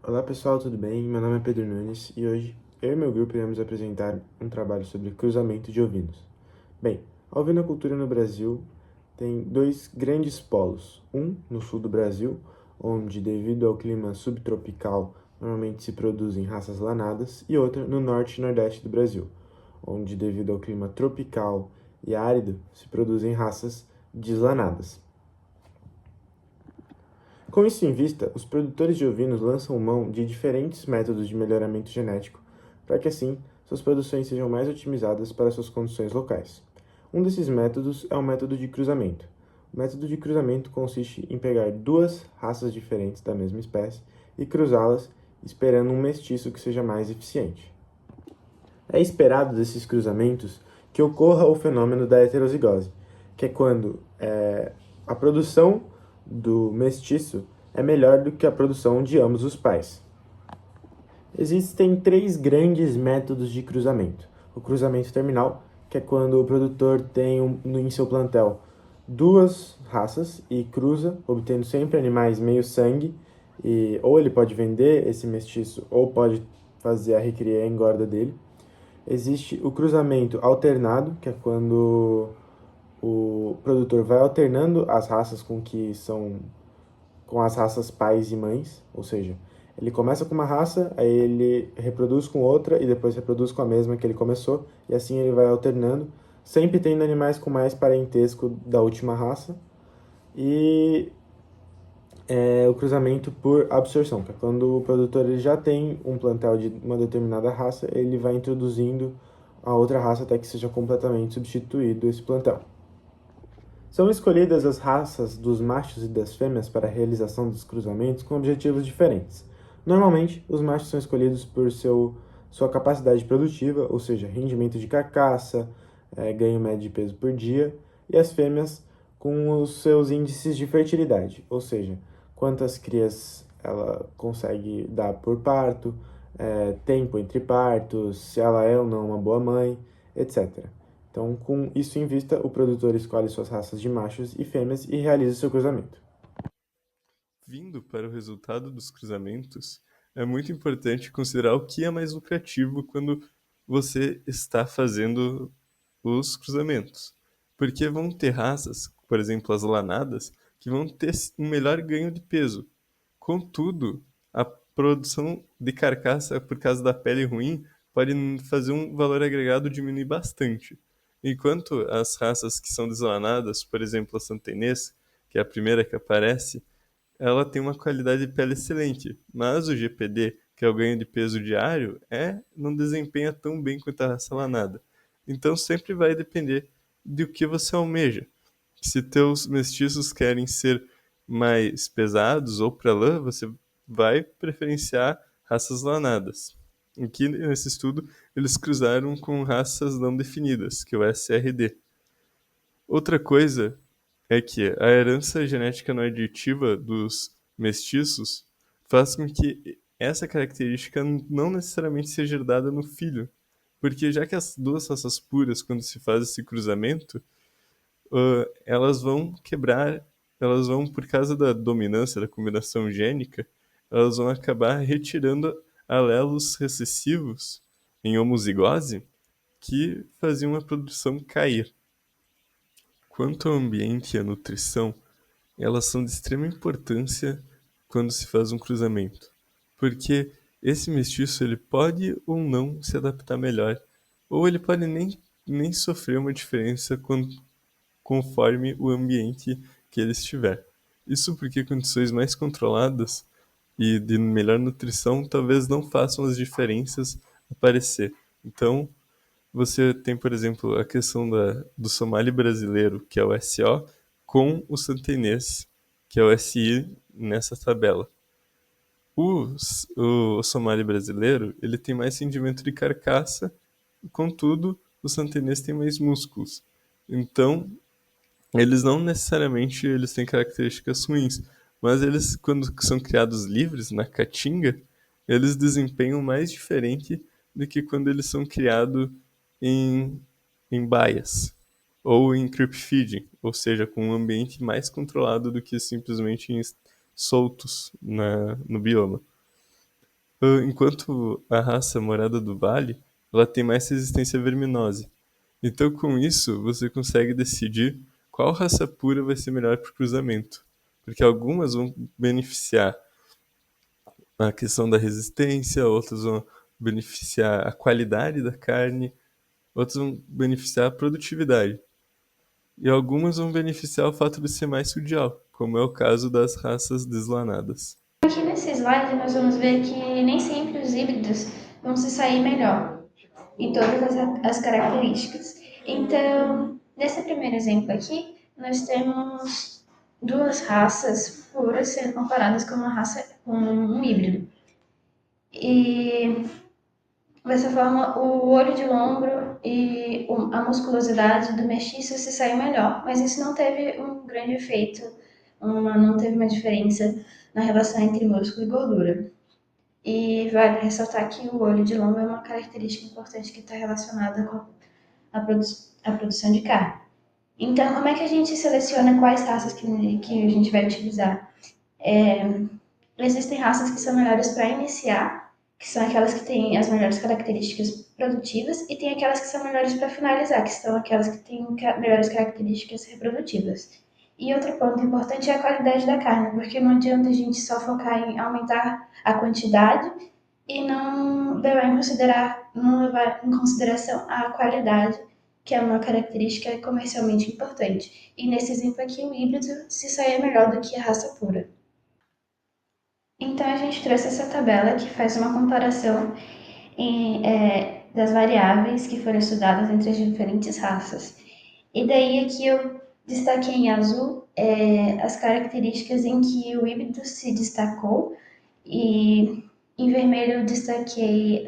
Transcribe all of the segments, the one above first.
Olá pessoal, tudo bem? Meu nome é Pedro Nunes e hoje eu e meu grupo iremos apresentar um trabalho sobre cruzamento de ovinos. Bem, a ovinocultura no Brasil tem dois grandes polos. Um no sul do Brasil, onde devido ao clima subtropical normalmente se produzem raças lanadas, e outra no norte e nordeste do Brasil, onde devido ao clima tropical e árido se produzem raças deslanadas. Com isso em vista, os produtores de ovinos lançam mão de diferentes métodos de melhoramento genético para que assim suas produções sejam mais otimizadas para suas condições locais. Um desses métodos é o método de cruzamento. O método de cruzamento consiste em pegar duas raças diferentes da mesma espécie e cruzá-las, esperando um mestiço que seja mais eficiente. É esperado desses cruzamentos que ocorra o fenômeno da heterozigose, que é quando a produção do mestiço é melhor do que a produção de ambos os pais. Existem três grandes métodos de cruzamento. O cruzamento terminal, que é quando o produtor tem em seu plantel duas raças e cruza, obtendo sempre animais meio sangue, e ou ele pode vender esse mestiço ou pode fazer a recria e a engorda dele. Existe o cruzamento alternado, que é quando o produtor vai alternando as raças com as raças pais e mães, ou seja, ele começa com uma raça, aí ele reproduz com outra e depois reproduz com a mesma que ele começou, e assim ele vai alternando, sempre tendo animais com mais parentesco da última raça. E o cruzamento por absorção, que é quando o produtor ele já tem um plantel de uma determinada raça, ele vai introduzindo a outra raça até que seja completamente substituído esse plantel. São escolhidas as raças dos machos e das fêmeas para a realização dos cruzamentos com objetivos diferentes. Normalmente, os machos são escolhidos por sua capacidade produtiva, ou seja, rendimento de carcaça, ganho médio de peso por dia, e as fêmeas com os seus índices de fertilidade, ou seja, quantas crias ela consegue dar por parto, tempo entre partos, se ela é ou não uma boa mãe, etc. Então, com isso em vista, o produtor escolhe suas raças de machos e fêmeas e realiza seu cruzamento. Vindo para o resultado dos cruzamentos, é muito importante considerar o que é mais lucrativo quando você está fazendo os cruzamentos. Porque vão ter raças, por exemplo, as lanadas, que vão ter um melhor ganho de peso. Contudo, a produção de carcaça por causa da pele ruim pode fazer um valor agregado diminuir bastante. Enquanto as raças que são deslanadas, por exemplo, a santenês, que é a primeira que aparece, ela tem uma qualidade de pele excelente, mas o GPD, que é o ganho de peso diário, não desempenha tão bem quanto a raça lanada. Então sempre vai depender do que você almeja. Se teus mestiços querem ser mais pesados ou para lã, você vai preferenciar raças lanadas. Aqui nesse estudo eles cruzaram com raças não definidas, que é o SRD. Outra coisa é que a herança genética não aditiva dos mestiços faz com que essa característica não necessariamente seja herdada no filho. Porque já que as duas raças puras, quando se faz esse cruzamento, elas vão quebrar, elas vão, por causa da dominância da combinação gênica, elas vão acabar retirando alelos recessivos em homozigose que faziam a produção cair. Quanto ao ambiente e à nutrição, elas são de extrema importância quando se faz um cruzamento, porque esse mestiço ele pode ou não se adaptar melhor, ou ele pode nem sofrer uma diferença conforme o ambiente que ele estiver. Isso porque condições mais controladas e de melhor nutrição talvez não façam as diferenças aparecer. Então, você tem, por exemplo, a questão do Somali brasileiro, que é o SO, com o santenês, que é o SI nessa tabela. O Somali brasileiro, ele tem mais rendimento de carcaça, contudo, o santenês tem mais músculos. Então, eles não necessariamente eles têm características ruins, mas eles, quando são criados livres, na caatinga, eles desempenham mais diferente do que quando eles são criados em, em baias ou em creep feeding, ou seja, com um ambiente mais controlado do que simplesmente soltos no bioma. Enquanto a raça morada do vale, ela tem mais resistência à verminose. Então, com isso, você consegue decidir qual raça pura vai ser melhor para o cruzamento. Porque algumas vão beneficiar a questão da resistência, outras vão beneficiar a qualidade da carne, outras vão beneficiar a produtividade. E algumas vão beneficiar o fato de ser mais sudial, como é o caso das raças deslanadas. Aqui nesse slide nós vamos ver que nem sempre os híbridos vão se sair melhor em todas as características. Então, nesse primeiro exemplo aqui, nós temos duas raças puras sendo comparadas com uma raça com um híbrido. E dessa forma, o olho de lombro e a musculosidade do mestiço se saiu melhor, mas isso não teve um grande efeito, não teve uma diferença na relação entre músculo e gordura. E vale ressaltar que o olho de lombro é uma característica importante que está relacionada com a produção de carne. Então, como é que a gente seleciona quais raças que a gente vai utilizar? Existem raças que são melhores para iniciar, que são aquelas que têm as melhores características produtivas, e tem aquelas que são melhores para finalizar, que são aquelas que têm melhores características reprodutivas. E outro ponto importante é a qualidade da carne, porque não adianta a gente só focar em aumentar a quantidade e não levar em consideração a qualidade, que é uma característica comercialmente importante. E nesse exemplo aqui, o híbrido se sair melhor do que a raça pura. Então a gente trouxe essa tabela que faz uma comparação das variáveis que foram estudadas entre as diferentes raças. E daí aqui eu destaquei em azul as características em que o híbrido se destacou e em vermelho eu destaquei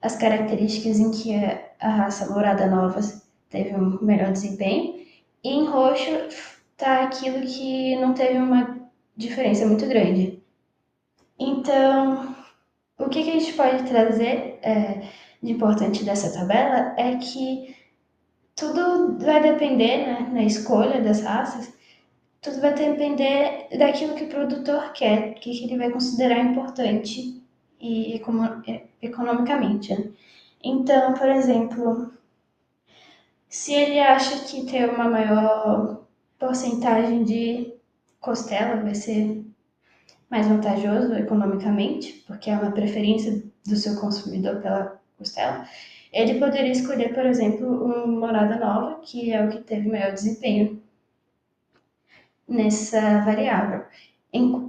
as características em que a raça Morada Nova teve um melhor desempenho. E em roxo está aquilo que não teve uma diferença muito grande. Então, o que a gente pode trazer de importante dessa tabela é que tudo vai depender, né, na escolha das raças, tudo vai depender daquilo que o produtor quer, o que ele vai considerar importante e economicamente. Né? Então, por exemplo, se ele acha que ter uma maior porcentagem de costela vai ser mais vantajoso economicamente, porque é uma preferência do seu consumidor pela costela, ele poderia escolher, por exemplo, uma morada nova, que é o que teve maior desempenho nessa variável.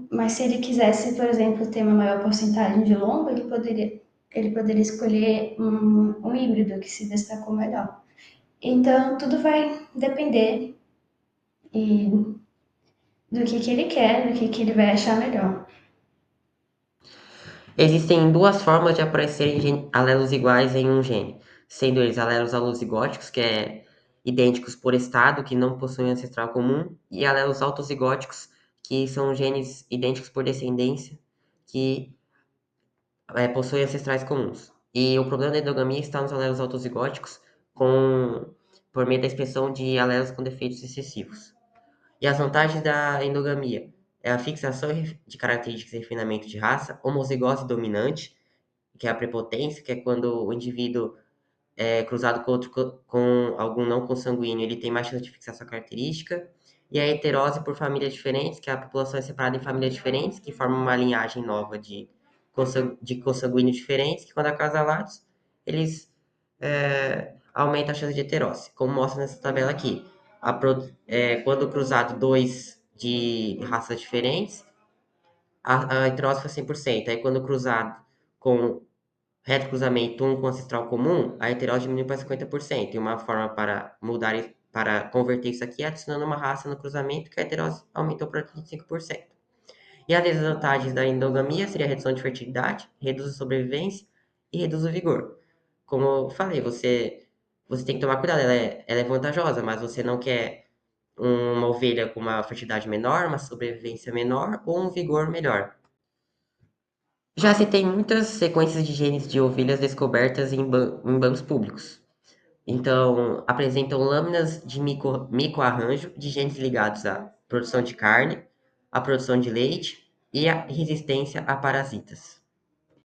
Mas se ele quisesse, por exemplo, ter uma maior porcentagem de lombo, ele poderia escolher um híbrido que se destacou melhor. Então, tudo vai depender do que ele quer, do que ele vai achar melhor. Existem duas formas de aparecerem alelos iguais em um gene, sendo eles alelos alozigóticos, que é idênticos por estado, que não possuem ancestral comum, e alelos autozigóticos, que são genes idênticos por descendência, que possuem ancestrais comuns. E o problema da endogamia está nos alelos autozigóticos, por meio da expressão de alelos com defeitos excessivos. E as vantagens da endogamia é a fixação de características e refinamento de raça, homozigose dominante, que é a prepotência, que é quando o indivíduo é cruzado com outro com algum não consanguíneo, ele tem mais chance de fixar sua característica. E a heterose por famílias diferentes, que a população é separada em famílias diferentes, que formam uma linhagem nova de consanguíneos diferentes, que quando acasalados, eles aumentam a chance de heterose, como mostra nessa tabela aqui. Quando cruzado dois de raças diferentes, a heterose foi 100%. Aí quando cruzado com retrocruzamento um com ancestral comum, a heterose diminui para 50%. E uma forma para para converter isso aqui é adicionando uma raça no cruzamento, que a heterose aumentou para 25%. E as desvantagens da endogamia seria a redução de fertilidade, reduz a sobrevivência e reduz o vigor. Como eu falei, você tem que tomar cuidado, ela é vantajosa, mas você não quer uma ovelha com uma fertilidade menor, uma sobrevivência menor ou um vigor melhor. Já se tem muitas sequências de genes de ovelhas descobertas em bancos públicos. Então, apresentam lâminas de microarranjo de genes ligados à produção de carne, à produção de leite e à resistência a parasitas.